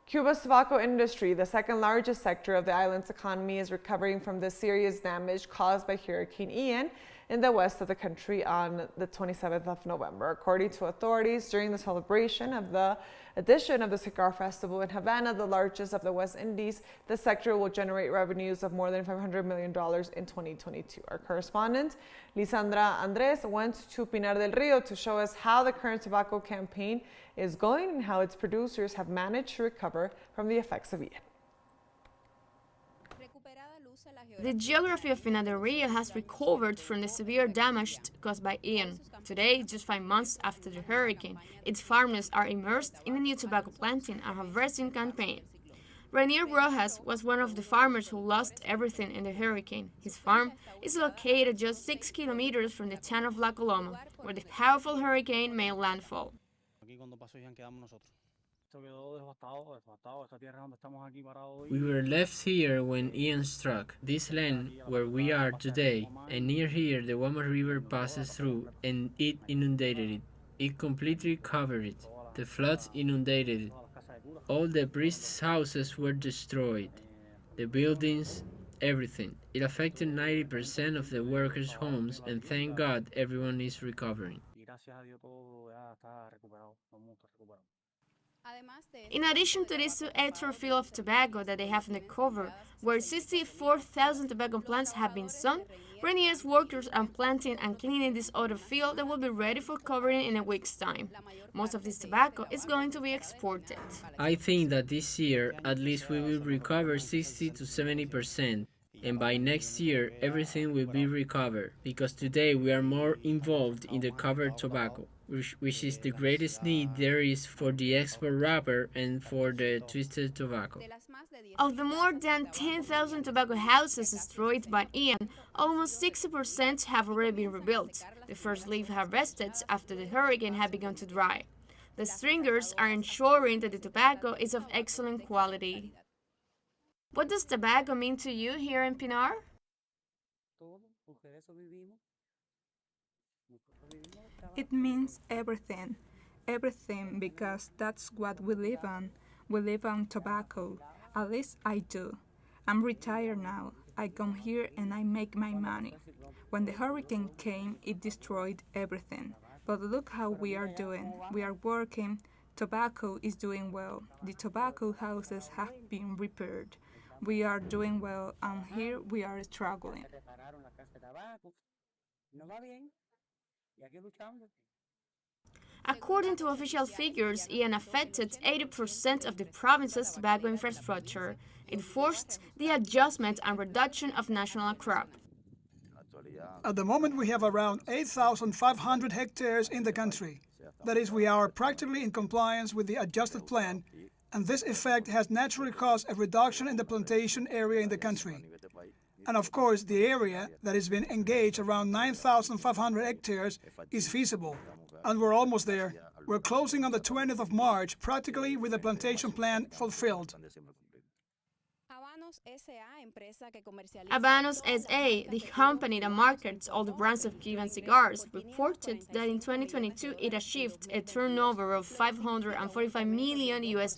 Cuba's tobacco industry, the second largest sector of the island's economy, is recovering from the serious damage caused by Hurricane Ian in the west of the country on the 27th of November. According to authorities, during the celebration of the edition of the Cigar Festival in Havana, the largest of the West Indies, the sector will generate revenues of more than $500 million in 2022. Our correspondent, Lisandra Andres, went to Pinar del Río to show us how the current tobacco campaign is going and how its producers have managed to recover from the effects of Ian. The geography of Pinar del Río has recovered from the severe damage caused by Ian. Today, just 5 months after the hurricane, its farmers are immersed in a new tobacco planting and harvesting campaign. Rainier Rojas was one of the farmers who lost everything in the hurricane. His farm is located just 6 kilometers from the town of La Coloma, where the powerful hurricane made landfall. We were left here when Ian struck. This land where we are today, and near here the Wama River passes through and it inundated it. It completely covered it. The floods inundated it. All the priests' houses were destroyed. The buildings, everything. It affected 90% of the workers' homes, and thank God everyone is recovering. In addition to this 2-hectare field of tobacco that they have in the cover, where 64,000 tobacco plants have been sown, Rainier's workers are planting and cleaning this other field that will be ready for covering in a week's time. Most of this tobacco is going to be exported. I think that this year, at least we will recover 60 to 70%. And by next year, everything will be recovered, because today we are more involved in the covered tobacco, which is the greatest need there is for the export wrapper and for the twisted tobacco. Of the more than 10,000 tobacco houses destroyed by Ian, almost 60% have already been rebuilt. The first leaf harvested after the hurricane had begun to dry. The stringers are ensuring that the tobacco is of excellent quality. What does tobacco mean to you here in Pinar? It means everything. Everything, because that's what we live on. We live on tobacco. At least I do. I'm retired now. I come here and I make my money. When the hurricane came, it destroyed everything. But look how we are doing. We are working. Tobacco is doing well. The tobacco houses have been repaired. We are doing well, and here we are struggling. According to official figures, Ian affected 80% of the province's tobacco infrastructure. It forced the adjustment and reduction of national crop. At the moment, we have around 8,500 hectares in the country. That is, we are practically in compliance with the adjusted plan, and this effect has naturally caused a reduction in the plantation area in the country. And of course, the area that has been engaged, around 9,500 hectares, is feasible. And we're almost there. We're closing on the 20th of March, practically with the plantation plan fulfilled. Habanos S.A., the company that markets all the brands of Cuban cigars, reported that in 2022 it achieved a turnover of $545 million US.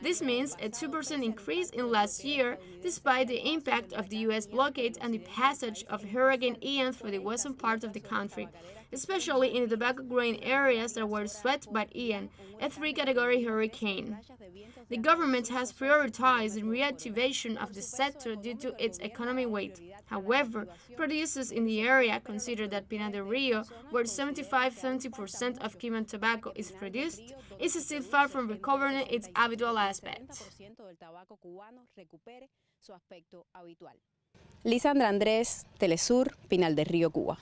This means a 2% increase in last year, despite the impact of the U.S. blockade and the passage of Hurricane Ian through the western part of the country, especially in the tobacco-growing areas that were swept by Ian, a 3-category hurricane. The government has prioritized the reactivation of the sector due to its economic weight. However, producers in the area consider that Pinar del Río, where 75–70% of Cuban tobacco is produced, is still far from recovering its habitual aspect. Lisandra Andrés, teleSUR, Pinar del Río, Cuba.